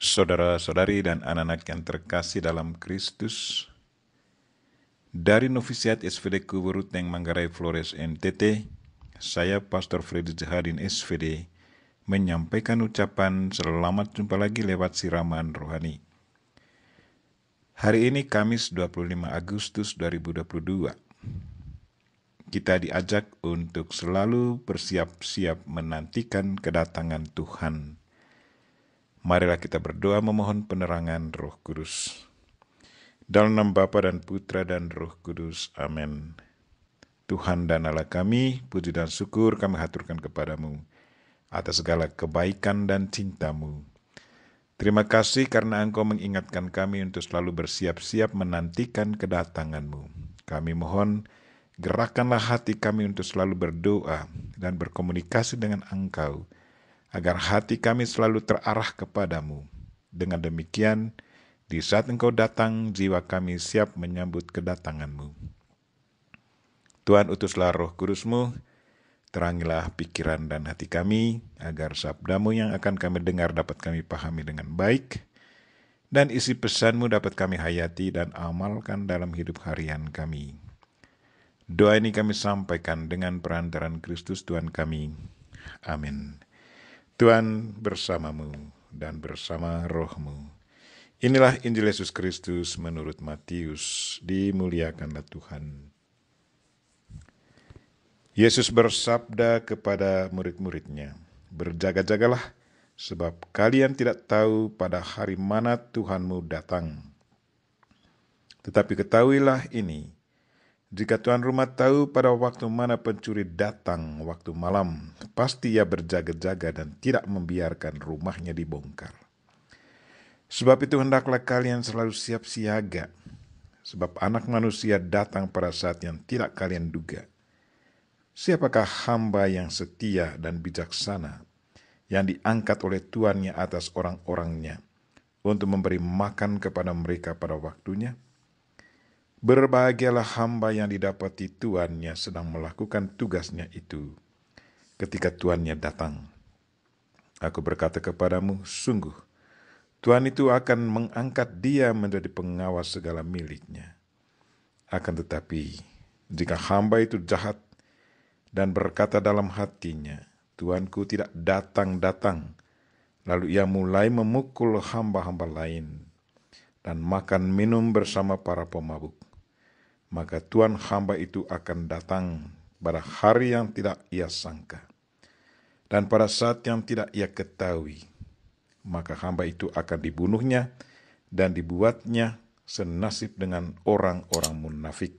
Saudara-saudari dan anak-anak yang terkasih dalam Kristus, dari Novisiat SVD Kuburuteng Manggarai Flores NTT, saya Pastor Freddy Jahadin SVD menyampaikan ucapan selamat jumpa lagi lewat siraman rohani. Hari ini Kamis 25 Agustus 2022. Kita diajak untuk selalu bersiap-siap menantikan kedatangan Tuhan. Marilah kita berdoa memohon penerangan Roh Kudus. Dalam nama Bapa dan Putra dan Roh Kudus. Amin. Tuhan dan Allah kami, puji dan syukur kami haturkan kepadamu atas segala kebaikan dan cintamu. Terima kasih karena Engkau mengingatkan kami untuk selalu bersiap-siap menantikan kedatanganmu. Kami mohon, gerakkanlah hati kami untuk selalu berdoa dan berkomunikasi dengan Engkau, agar hati kami selalu terarah kepadamu. Dengan demikian, di saat Engkau datang, jiwa kami siap menyambut kedatangan-Mu. Tuhan, utuslah Roh Kudus-Mu, terangilah pikiran dan hati kami, agar sabda-Mu yang akan kami dengar dapat kami pahami dengan baik, dan isi pesan-Mu dapat kami hayati dan amalkan dalam hidup harian kami. Doa ini kami sampaikan dengan perantaran Kristus Tuhan kami. Amin. Tuhan bersamamu dan bersama rohmu. Inilah Injil Yesus Kristus menurut Matius. Dimuliakanlah Tuhan. Yesus bersabda kepada murid-muridnya, "Berjaga-jagalah, sebab kalian tidak tahu pada hari mana Tuhanmu datang. Tetapi ketahuilah ini, jika tuan rumah tahu pada waktu mana pencuri datang waktu malam, pasti ia berjaga-jaga dan tidak membiarkan rumahnya dibongkar. Sebab itu hendaklah kalian selalu siap siaga, sebab Anak Manusia datang pada saat yang tidak kalian duga. Siapakah hamba yang setia dan bijaksana, yang diangkat oleh tuannya atas orang-orangnya, untuk memberi makan kepada mereka pada waktunya? Berbahagialah hamba yang didapati tuannya sedang melakukan tugasnya itu ketika tuannya datang. Aku berkata kepadamu, sungguh, Tuan itu akan mengangkat dia menjadi pengawas segala miliknya. Akan tetapi, jika hamba itu jahat dan berkata dalam hatinya, Tuanku tidak datang-datang, lalu ia mulai memukul hamba-hamba lain dan makan minum bersama para pemabuk, maka Tuan hamba itu akan datang pada hari yang tidak ia sangka, dan pada saat yang tidak ia ketahui, maka hamba itu akan dibunuhnya dan dibuatnya senasib dengan orang-orang munafik.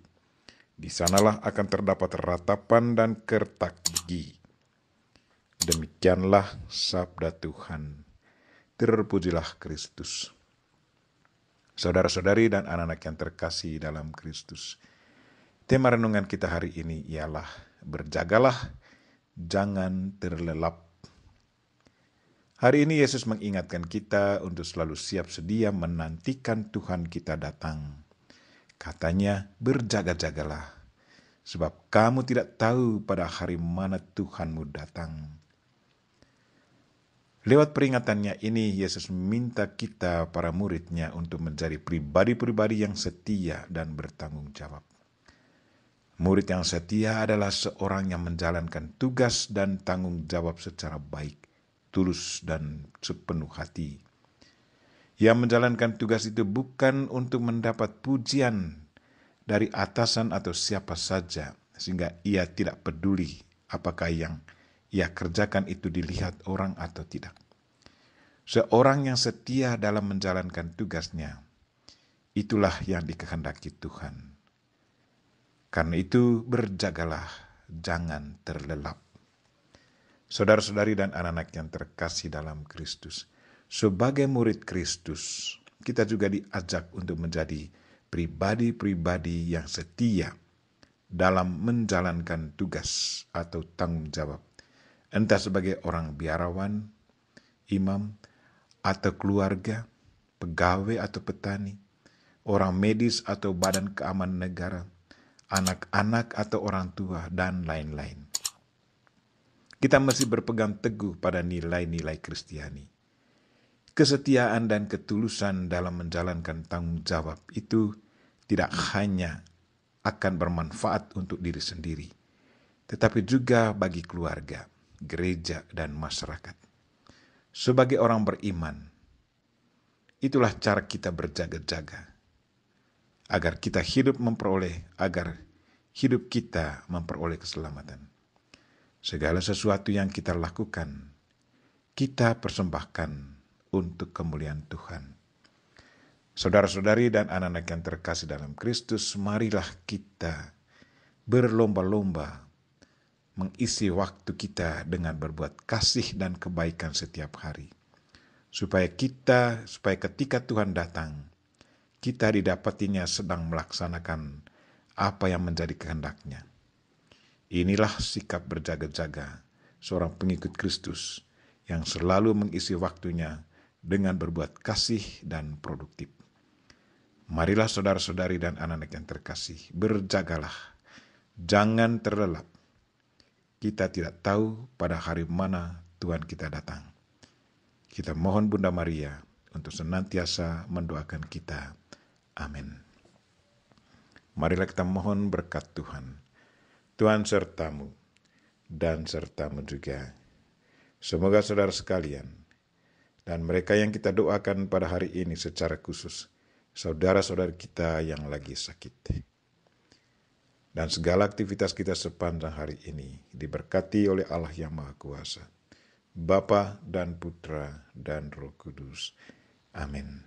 Di sanalah akan terdapat ratapan dan kertak gigi." Demikianlah sabda Tuhan. Terpujilah Kristus. Saudara-saudari dan anak-anak yang terkasih dalam Kristus, tema renungan kita hari ini ialah berjagalah, jangan terlelap. Hari ini Yesus mengingatkan kita untuk selalu siap sedia menantikan Tuhan kita datang. Katanya, berjaga-jagalah, sebab kamu tidak tahu pada hari mana Tuhanmu datang. Lewat peringatannya ini, Yesus meminta kita para murid-Nya untuk menjadi pribadi-pribadi yang setia dan bertanggung jawab. Murid yang setia adalah seorang yang menjalankan tugas dan tanggung jawab secara baik, tulus dan sepenuh hati. Yang menjalankan tugas itu bukan untuk mendapat pujian dari atasan atau siapa saja, sehingga ia tidak peduli apakah yang ia kerjakan itu dilihat orang atau tidak. Seorang yang setia dalam menjalankan tugasnya, itulah yang dikehendaki Tuhan. Karena itu berjagalah, jangan terlelap. Saudara-saudari dan anak-anak yang terkasih dalam Kristus, sebagai murid Kristus, kita juga diajak untuk menjadi pribadi-pribadi yang setia dalam menjalankan tugas atau tanggung jawab, entah sebagai orang biarawan, imam, atau keluarga, pegawai atau petani, orang medis atau badan keamanan negara, anak-anak atau orang tua, dan lain-lain. Kita mesti berpegang teguh pada nilai-nilai Kristiani. Kesetiaan dan ketulusan dalam menjalankan tanggung jawab itu tidak hanya akan bermanfaat untuk diri sendiri, tetapi juga bagi keluarga, gereja, dan masyarakat. Sebagai orang beriman, itulah cara kita berjaga-jaga, agar hidup kita memperoleh keselamatan. Segala sesuatu yang kita lakukan, kita persembahkan untuk kemuliaan Tuhan. Saudara-saudari dan anak-anak yang terkasih dalam Kristus, marilah kita berlomba-lomba mengisi waktu kita dengan berbuat kasih dan kebaikan setiap hari. Supaya ketika Tuhan datang, kita didapatinya sedang melaksanakan apa yang menjadi kehendak-Nya. Inilah sikap berjaga-jaga seorang pengikut Kristus yang selalu mengisi waktunya dengan berbuat kasih dan produktif. Marilah saudara-saudari dan anak-anak yang terkasih, berjagalah, jangan terlelap. Kita tidak tahu pada hari mana Tuhan kita datang. Kita mohon Bunda Maria untuk senantiasa mendoakan kita. Amin. Marilah kita mohon berkat Tuhan. Tuhan sertamu dan sertamu juga. Semoga saudara sekalian dan mereka yang kita doakan pada hari ini secara khusus, saudara-saudara kita yang lagi sakit. Dan segala aktivitas kita sepanjang hari ini diberkati oleh Allah yang Maha Kuasa, Bapa dan Putra dan Roh Kudus. Amin.